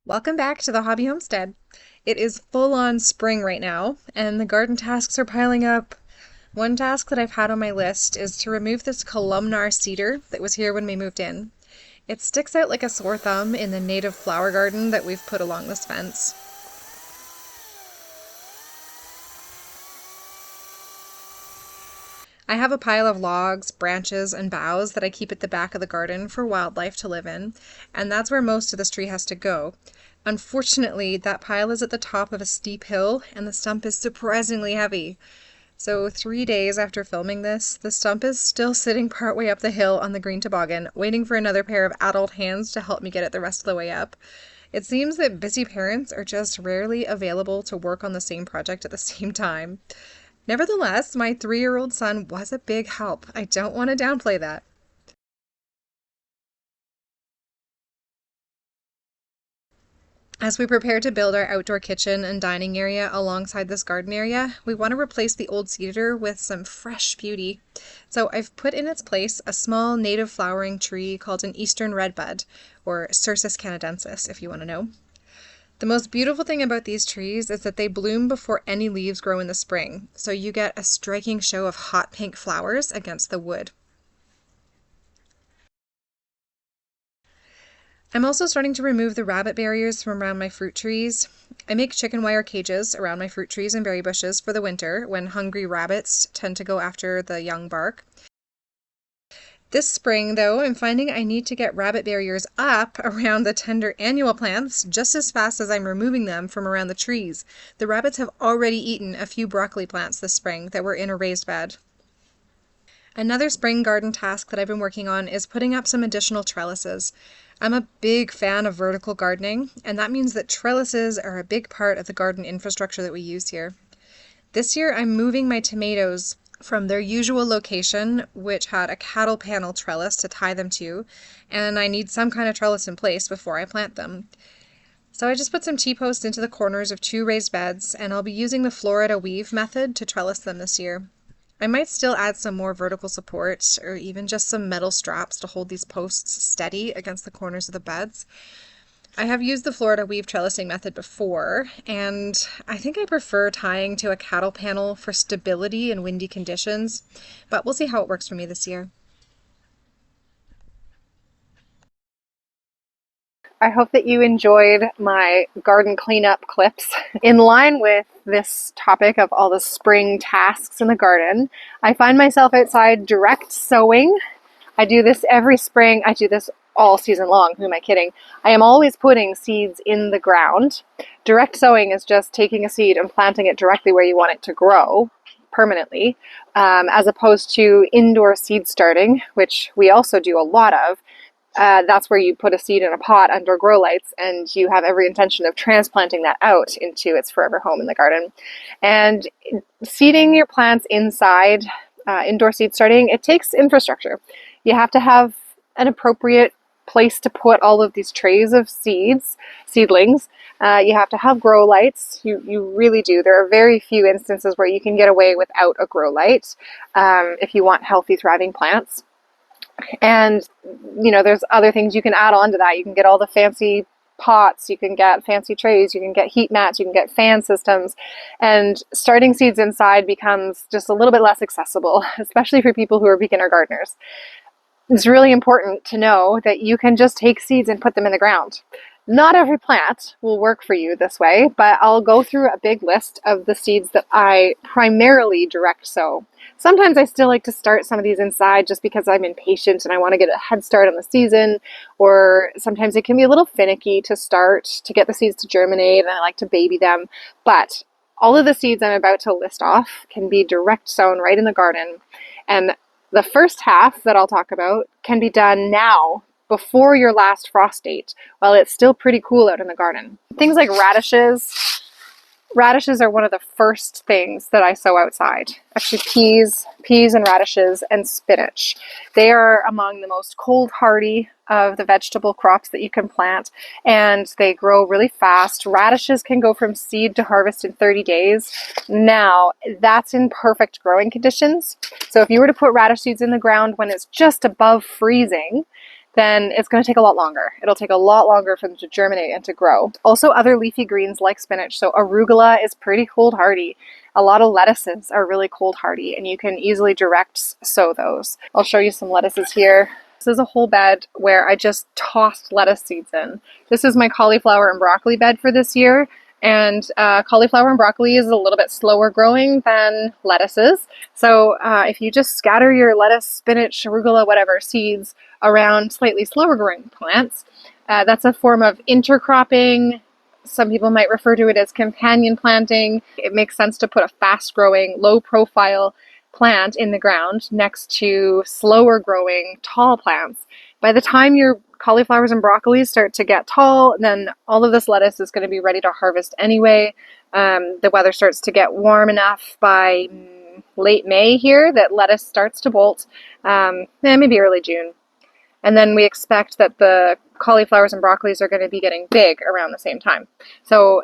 Welcome back to the Hobby Homestead. It is full-on spring right now, and the garden tasks are piling up. One task that I've had on my list is to remove this columnar cedar that was here when we moved in. It sticks out like a sore thumb in the native flower garden that we've put along this fence. I have a pile of logs, branches, and boughs that I keep at the back of the garden for wildlife to live in, and that's where most of this tree has to go. Unfortunately, that pile is at the top of a steep hill, and the stump is surprisingly heavy. So 3 days after filming this, the stump is still sitting partway up the hill on the green toboggan, waiting for another pair of adult hands to help me get it the rest of the way up. It seems that busy parents are just rarely available to work on the same project at the same time. Nevertheless, my 3-year-old son was a big help. I don't want to downplay that. As we prepare to build our outdoor kitchen and dining area alongside this garden area, we want to replace the old cedar with some fresh beauty. So I've put in its place a small native flowering tree called an eastern redbud, or Cercis canadensis if you want to know. The most beautiful thing about these trees is that they bloom before any leaves grow in the spring, so you get a striking show of hot pink flowers against the wood. I'm also starting to remove the rabbit barriers from around my fruit trees. I make chicken wire cages around my fruit trees and berry bushes for the winter when hungry rabbits tend to go after the young bark. This spring, though, I'm finding I need to get rabbit barriers up around the tender annual plants just as fast as I'm removing them from around the trees. The rabbits have already eaten a few broccoli plants this spring that were in a raised bed. Another spring garden task that I've been working on is putting up some additional trellises. I'm a big fan of vertical gardening, and that means that trellises are a big part of the garden infrastructure that we use here. This year I'm moving my tomatoes from their usual location, which had a cattle panel trellis to tie them to, and I need some kind of trellis in place before I plant them. So I just put some T-posts into the corners of 2 raised beds, and I'll be using the Florida weave method to trellis them this year. I might still add some more vertical support or even just some metal straps to hold these posts steady against the corners of the beds. I have used the Florida weave trellising method before, and I think I prefer tying to a cattle panel for stability in windy conditions, but we'll see how it works for me this year. I hope that you enjoyed my garden cleanup clips. In line with this topic of all the spring tasks in the garden, I find myself outside direct sowing. I do this every spring. I do this all season long. Who am I kidding? I am always putting seeds in the ground. Direct sowing is just taking a seed and planting it directly where you want it to grow permanently, as opposed to indoor seed starting, which we also do a lot of. That's where you put a seed in a pot under grow lights and you have every intention of transplanting that out into its forever home in the garden. And seeding your plants inside, indoor seed starting, it takes infrastructure. You have to have an appropriate place to put all of these trays of seedlings. You have to have grow lights. You really do. There are very few instances where you can get away without a grow light if you want healthy, thriving plants. And, there's other things you can add on to that. You can get all the fancy pots, you can get fancy trays, you can get heat mats, you can get fan systems. And starting seeds inside becomes just a little bit less accessible, especially for people who are beginner gardeners. It's really important to know that you can just take seeds and put them in the ground. Not every plant will work for you this way, but I'll go through a big list of the seeds that I primarily direct sow. Sometimes I still like to start some of these inside just because I'm impatient and I want to get a head start on the season, or sometimes it can be a little finicky to start to get the seeds to germinate and I like to baby them. But all of the seeds I'm about to list off can be direct sown right in the garden. And the first half that I'll talk about can be done now before your last frost date while it's still pretty cool out in the garden. Things like radishes. Radishes are one of the first things that I sow outside. Actually, peas and radishes and spinach. They are among the most cold hardy of the vegetable crops that you can plant, and they grow really fast. Radishes can go from seed to harvest in 30 days. Now, that's in perfect growing conditions. So if you were to put radish seeds in the ground when it's just above freezing, then it's going to take a lot longer. It'll take a lot longer for them to germinate and to grow. Also, other leafy greens like spinach. So arugula is pretty cold hardy. A lot of lettuces are really cold hardy, and you can easily direct sow those. I'll show you some lettuces here. This is a whole bed where I just tossed lettuce seeds in. This is my cauliflower and broccoli bed for this year. And cauliflower and broccoli is a little bit slower growing than lettuces. So if you just scatter your lettuce, spinach, arugula, whatever seeds around slightly slower growing plants, that's a form of intercropping. Some people might refer to it as companion planting. It makes sense to put a fast growing, low profile plant in the ground next to slower growing tall plants. By the time your cauliflowers and broccolis start to get tall, then all of this lettuce is going to be ready to harvest anyway. The weather starts to get warm enough by late May here that lettuce starts to bolt, maybe early June. And then we expect that the cauliflowers and broccolis are going to be getting big around the same time. So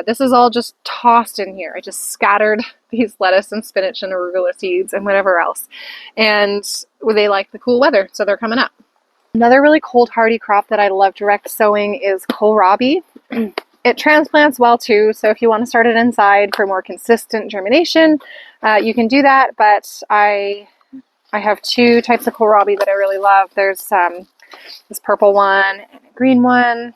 this is all just tossed in here. I just scattered these lettuce and spinach and arugula seeds and whatever else. And they like the cool weather, so they're coming up. Another really cold hardy crop that I love direct sowing is kohlrabi. It transplants well too, so if you want to start it inside for more consistent germination, you can do that, but I have two types of kohlrabi that I really love. There's this purple one and a green one.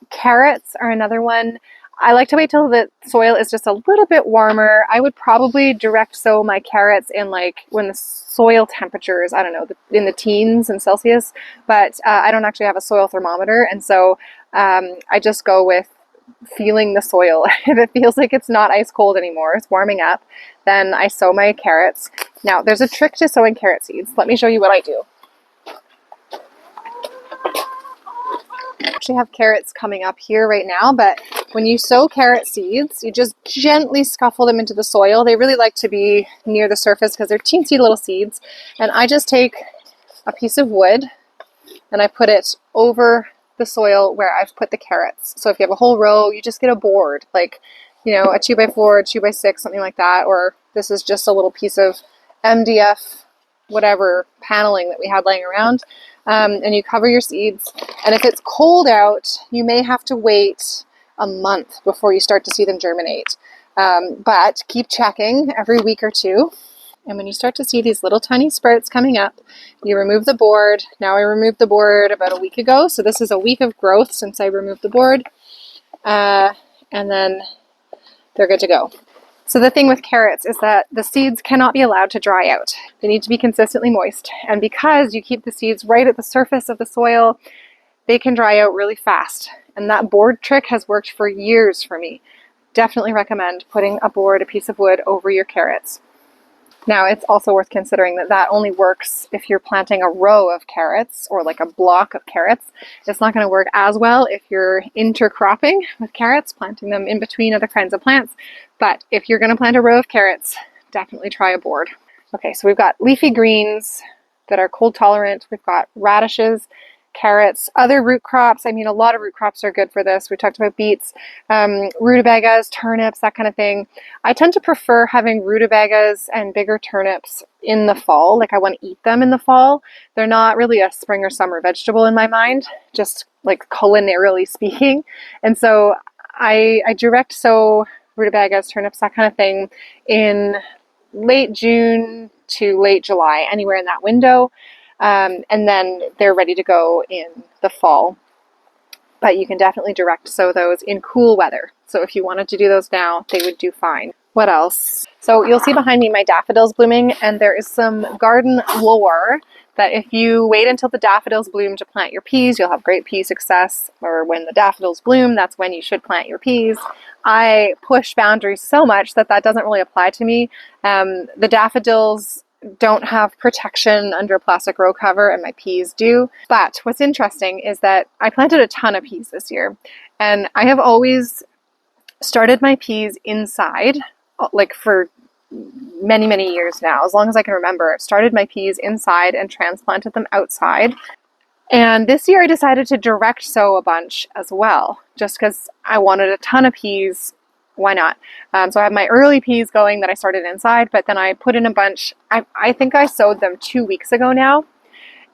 Carrots are another one. I like to wait till the soil is just a little bit warmer. I would probably direct sow my carrots in like when the soil temperature is, I don't know, in the teens in Celsius, but I don't actually have a soil thermometer, and so I just go with feeling the soil. If it feels like it's not ice cold anymore, it's warming up, then I sow my carrots. Now, there's a trick to sowing carrot seeds. Let me show you what I do. I actually have carrots coming up here right now, but when you sow carrot seeds, you just gently scuffle them into the soil. They really like to be near the surface because they're teensy little seeds. And I just take a piece of wood and I put it over the soil where I've put the carrots. So if you have a whole row, you just get a board, like, you know, a 2x4, 2x6, something like that. Or this is just a little piece of MDF, whatever paneling that we had laying around. And you cover your seeds. And if it's cold out, you may have to wait a month before you start to see them germinate. But keep checking every week or two. And when you start to see these little tiny sprouts coming up, you remove the board. Now I removed the board about a week ago. So this is a week of growth since I removed the board. And then they're good to go. So the thing with carrots is that the seeds cannot be allowed to dry out. They need to be consistently moist. And because you keep the seeds right at the surface of the soil, they can dry out really fast. And that board trick has worked for years for me. Definitely recommend putting a board, a piece of wood over your carrots. Now, it's also worth considering that that only works if you're planting a row of carrots or like a block of carrots. It's not going to work as well if you're intercropping with carrots, planting them in between other kinds of plants. But if you're going to plant a row of carrots, definitely try a board. Okay, so we've got leafy greens that are cold tolerant. We've got radishes, carrots, other root crops. I mean, a lot of root crops are good for this. We talked about beets, rutabagas, turnips, that kind of thing. I tend to prefer having rutabagas and bigger turnips in the fall. Like, I want to eat them in the fall. They're not really a spring or summer vegetable in my mind, just like culinarily speaking. And so I direct sow rutabagas, turnips, that kind of thing in late June to late July, anywhere in that window. And then they're ready to go in the fall. But you can definitely direct sow those in cool weather. So if you wanted to do those now, they would do fine. What else? So you'll see behind me my daffodils blooming, and there is some garden lore that if you wait until the daffodils bloom to plant your peas, you'll have great pea success. Or when the daffodils bloom, that's when you should plant your peas. I push boundaries so much that that doesn't really apply to me. The daffodils don't have protection under a plastic row cover, and my peas do. But what's interesting is that I planted a ton of peas this year, and I have always started my peas inside, like for many, many years now, as long as I can remember. I've started my peas inside and transplanted them outside. And this year I decided to direct sow a bunch as well, just because I wanted a ton of peas. Why not? So I have my early peas going that I started inside, but then I put in a bunch. I think I sowed them 2 weeks ago now.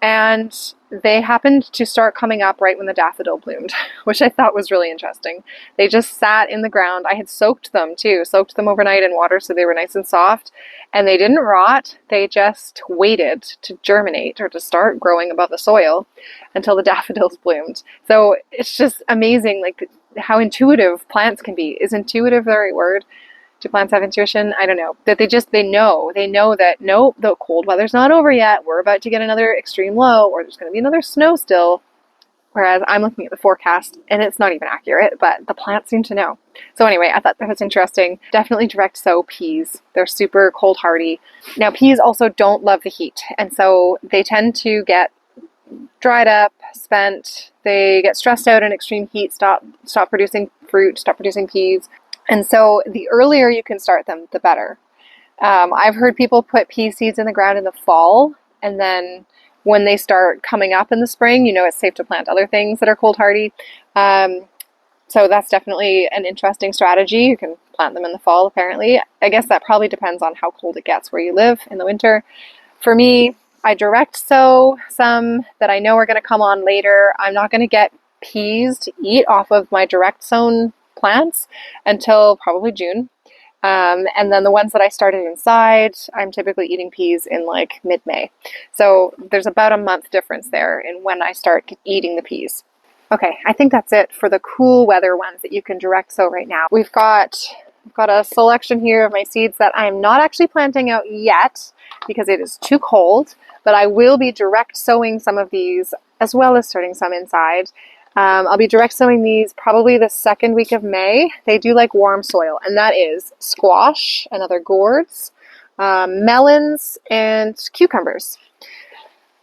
And they happened to start coming up right when the daffodil bloomed, which I thought was really interesting. They just sat in the ground. I had soaked them too, soaked them overnight in water so they were nice and soft, and they didn't rot. They just waited to germinate or to start growing above the soil until the daffodils bloomed. So it's just amazing, like how intuitive plants can be. Is intuitive the right word? Do plants have intuition? I don't know. That they know that, nope, the cold weather's not over yet. We're about to get another extreme low, or there's going to be another snow still. Whereas I'm looking at the forecast and it's not even accurate, but the plants seem to know. So anyway, I thought that was interesting. Definitely direct sow peas. They're super cold hardy. Now peas also don't love the heat, and so they tend to get dried up, spent. They get stressed out in extreme heat, stop producing fruit, stop producing peas. And so the earlier you can start them, the better. I've heard people put pea seeds in the ground in the fall, and then when they start coming up in the spring, it's safe to plant other things that are cold hardy. So that's definitely an interesting strategy. You can plant them in the fall, apparently. I guess that probably depends on how cold it gets where you live in the winter. For me, I direct sow some that I know are going to come on later. I'm not going to get peas to eat off of my direct sown plants until probably June. And then the ones that I started inside, I'm typically eating peas in like mid-May. So there's about a month difference there in when I start eating the peas. Okay, I think that's it for the cool weather ones that you can direct sow right now. I've got a selection here of my seeds that I'm not actually planting out yet because it is too cold, but I will be direct sowing some of these as well as starting some inside. I'll be direct sowing these probably the second week of May. They do like warm soil, and that is squash and other gourds, melons, and cucumbers.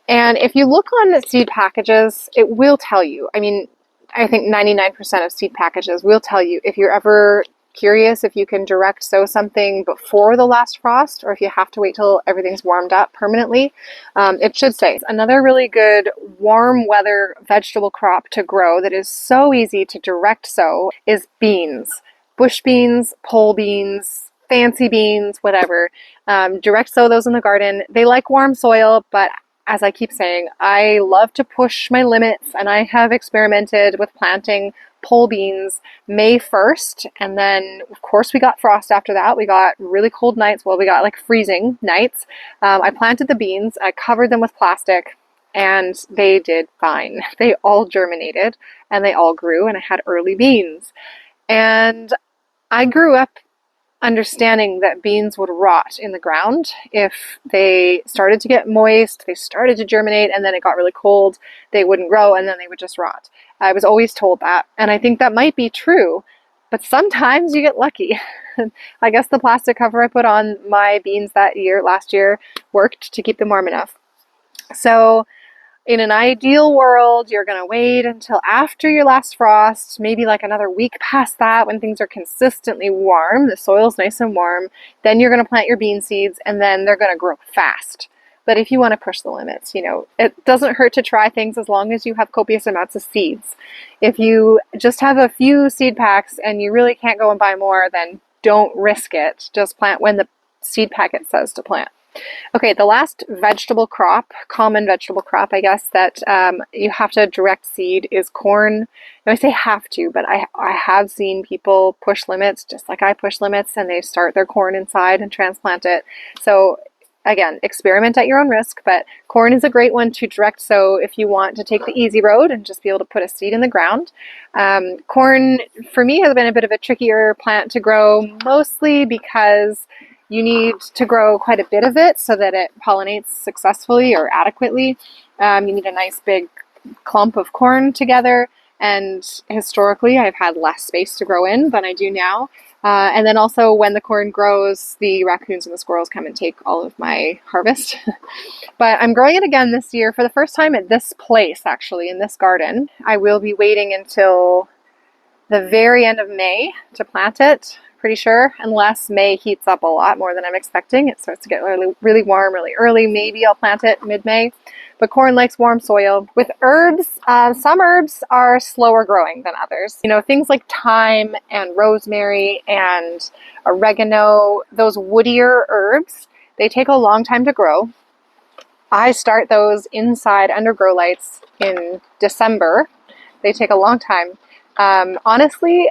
And if you look on the seed packages, it will tell you. I mean, I think 99% of seed packages will tell you if you're ever curious if you can direct sow something before the last frost or if you have to wait till everything's warmed up permanently. It should say. Another really good warm weather vegetable crop to grow that is so easy to direct sow is beans. Bush beans, pole beans, fancy beans, whatever. Direct sow those in the garden. They like warm soil, but as I keep saying, I love to push my limits, and I have experimented with planting pole beans May 1st, and then of course we got frost after that. We got really cold nights. Well, we got like freezing nights. I planted the beans, I covered them with plastic, and they did fine. They all germinated and they all grew, and I had early beans. And I grew up understanding that beans would rot in the ground if they started to get moist, they started to germinate, and then it got really cold, they wouldn't grow, and then they would just rot. I was always told that, and I think that might be true, but sometimes you get lucky. I guess the plastic cover I put on my beans last year, worked to keep them warm enough. So in an ideal world, you're going to wait until after your last frost, maybe like another week past that when things are consistently warm, the soil's nice and warm, then you're going to plant your bean seeds, and then they're going to grow fast. But if you want to push the limits, it doesn't hurt to try things as long as you have copious amounts of seeds. If you just have a few seed packs and you really can't go and buy more, then don't risk it. Just plant when the seed packet says to plant. Okay, the last common vegetable crop, I guess, that you have to direct seed is corn. Now, I say have to, but I have seen people push limits, just like I push limits, and they start their corn inside and transplant it. So again, experiment at your own risk, but corn is a great one to direct sow if you want to take the easy road and just be able to put a seed in the ground. Corn, for me, has been a bit of a trickier plant to grow, mostly because you need to grow quite a bit of it so that it pollinates successfully or adequately. You need a nice big clump of corn together, and historically I've had less space to grow in than I do now. And then also when the corn grows, the raccoons and the squirrels come and take all of my harvest. But I'm growing it again this year for the first time at this place, actually, in this garden. I will be waiting until the very end of May to plant it, pretty sure, unless May heats up a lot more than I'm expecting. It starts to get really, really warm really early. Maybe I'll plant it mid-May. But corn likes warm soil. With herbs, some herbs are slower growing than others. Things like thyme and rosemary and oregano, those woodier herbs, they take a long time to grow. I start those inside under grow lights in December. They take a long time. Honestly,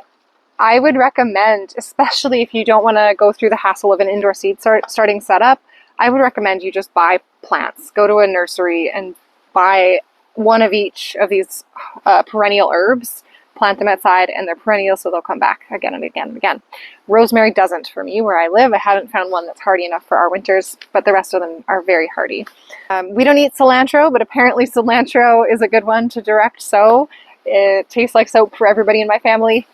I would recommend, especially if you don't want to go through the hassle of an indoor seed starting setup, I would recommend you just buy plants. Go to a nursery and buy one of each of these perennial herbs, plant them outside, and they're perennial, so they'll come back again and again and again. Rosemary doesn't for me where I live. I haven't found one that's hardy enough for our winters, but the rest of them are very hardy. We don't eat cilantro, but apparently cilantro is a good one to direct sow. It tastes like soap for everybody in my family.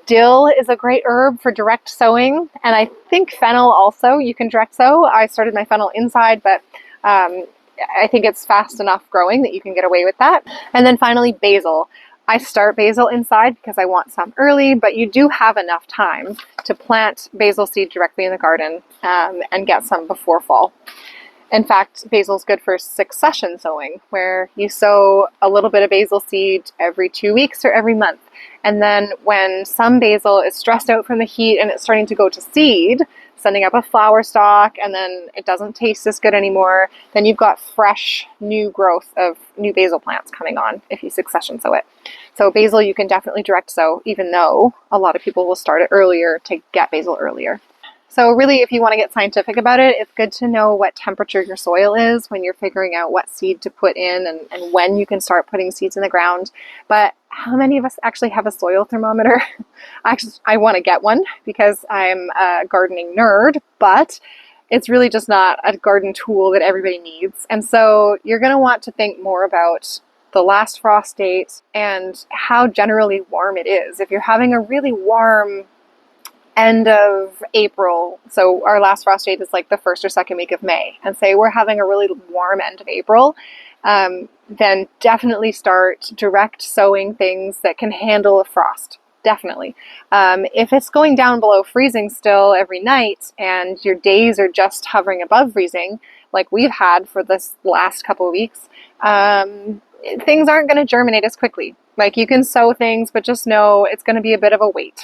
Dill is a great herb for direct sowing, and I think fennel also you can direct sow. I started my fennel inside, but I think it's fast enough growing that you can get away with that. And then finally, basil. I start basil inside because I want some early, but you do have enough time to plant basil seed directly in the garden and get some before fall. In fact, basil is good for succession sowing, where you sow a little bit of basil seed every 2 weeks or every month. And then when some basil is stressed out from the heat and it's starting to go to seed, sending up a flower stalk, and then it doesn't taste as good anymore, then you've got fresh new growth of new basil plants coming on if you succession sow it. So basil you can definitely direct sow, even though a lot of people will start it earlier to get basil earlier. So really, if you want to get scientific about it, it's good to know what temperature your soil is when you're figuring out what seed to put in and when you can start putting seeds in the ground. But how many of us actually have a soil thermometer? I want to get one because I'm a gardening nerd, but it's really just not a garden tool that everybody needs. And so you're going to want to think more about the last frost date and how generally warm it is. If you're having a really warm end of April, so our last frost date is like the first or second week of May, and say we're having a really warm end of April, then definitely start direct sowing things that can handle a frost. Definitely. If it's going down below freezing still every night and your days are just hovering above freezing, like we've had for this last couple of weeks, things aren't going to germinate as quickly. Like you can sow things, but just know it's going to be a bit of a wait.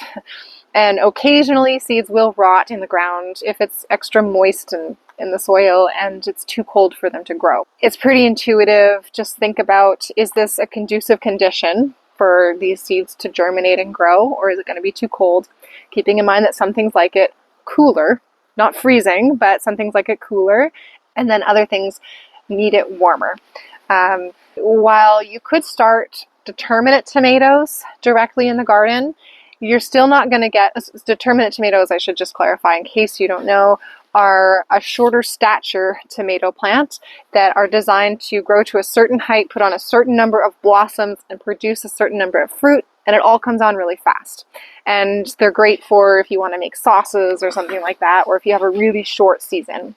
And occasionally seeds will rot in the ground if it's extra moist in the soil and it's too cold for them to grow. It's pretty intuitive. Just think about, is this a conducive condition for these seeds to germinate and grow, or is it going to be too cold? Keeping in mind that some things like it cooler, not freezing, but some things like it cooler, and then other things need it warmer. While you could start determinate tomatoes directly in the garden, you're still not going to get determinate tomatoes. I should just clarify in case you don't know, are a shorter stature tomato plant that are designed to grow to a certain height, put on a certain number of blossoms, and produce a certain number of fruit, and it all comes on really fast. And they're great for if you want to make sauces or something like that, or if you have a really short season.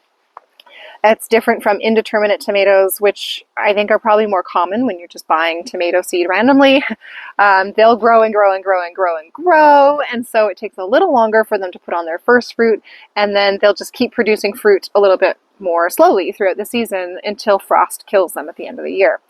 It's different from indeterminate tomatoes, which I think are probably more common when you're just buying tomato seed randomly. They'll grow and grow and grow and grow and grow, and so it takes a little longer for them to put on their first fruit, and then they'll just keep producing fruit a little bit more slowly throughout the season until frost kills them at the end of the year.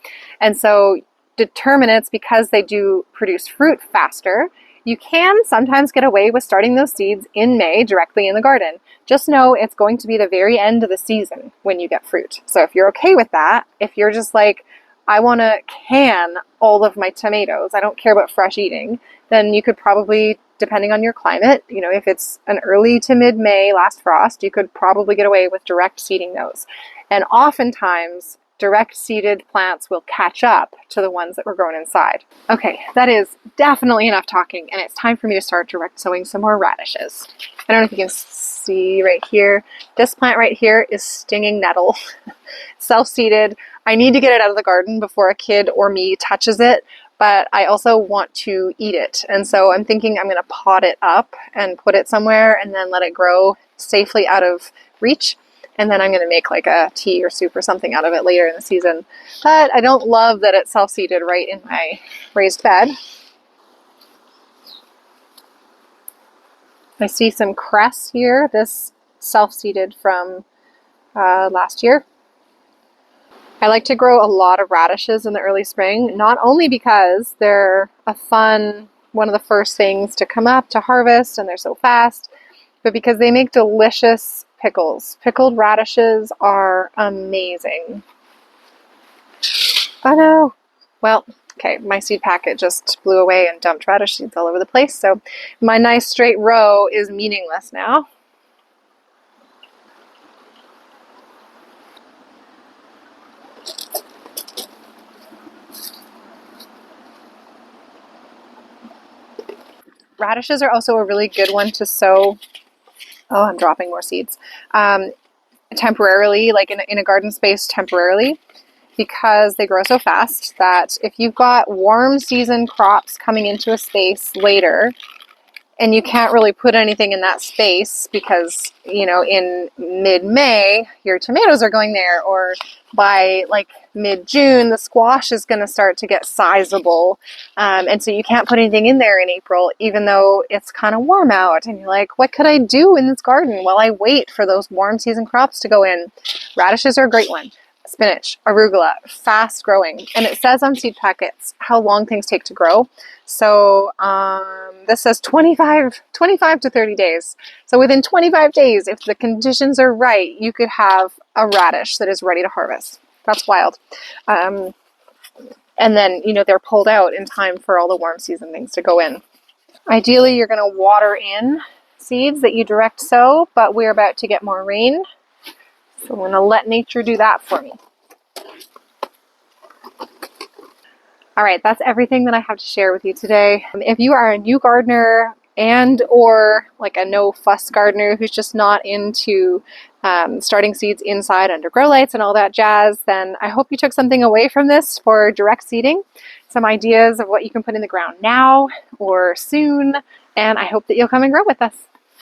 And so determinates, because they do produce fruit faster, you can sometimes get away with starting those seeds in May directly in the garden. Just know it's going to be the very end of the season when you get fruit. So if you're okay with that, if you're just like, I want to can all of my tomatoes, I don't care about fresh eating, then you could probably, depending on your climate, if it's an early to mid-May last frost, you could probably get away with direct seeding those. And oftentimes, direct seeded plants will catch up to the ones that were grown inside. Okay, that is definitely enough talking, and it's time for me to start direct sowing some more radishes. I don't know if you can see right here. This plant right here is stinging nettle. Self-seeded. I need to get it out of the garden before a kid or me touches it, but I also want to eat it. And so I'm thinking I'm going to pot it up and put it somewhere and then let it grow safely out of reach. And then I'm going to make like a tea or soup or something out of it later in the season. But I don't love that it's self-seeded right in my raised bed. I see some cress here. This self-seeded from last year. I like to grow a lot of radishes in the early spring, not only because they're a fun, one of the first things to come up to harvest and they're so fast, but because they make delicious pickles. Pickled radishes are amazing. Oh no! Well, okay, my seed packet just blew away and dumped radish seeds all over the place, so my nice straight row is meaningless now. Radishes are also a really good one to sow. Oh, I'm dropping more seeds. Temporarily, like in a garden space temporarily, because they grow so fast that if you've got warm season crops coming into a space later, and you can't really put anything in that space because, you know, in mid-May, your tomatoes are going there, or by like mid-June, the squash is going to start to get sizable. And so you can't put anything in there in April, even though it's kind of warm out. And you're like, what could I do in this garden while I wait for those warm season crops to go in? Radishes are a great one. Spinach, arugula, fast growing. And it says on seed packets how long things take to grow. So this says 25 to 30 days. So within 25 days, if the conditions are right, you could have a radish that is ready to harvest. That's wild. And then, you know, they're pulled out in time for all the warm season things to go in. Ideally, you're going to water in seeds that you direct sow, but we're about to get more rain. So I'm going to let nature do that for me. All right, that's everything that I have to share with you today. If you are a new gardener and or like a no fuss gardener who's just not into starting seeds inside under grow lights and all that jazz, then I hope you took something away from this for direct seeding, some ideas of what you can put in the ground now or soon, and I hope that you'll come and grow with us.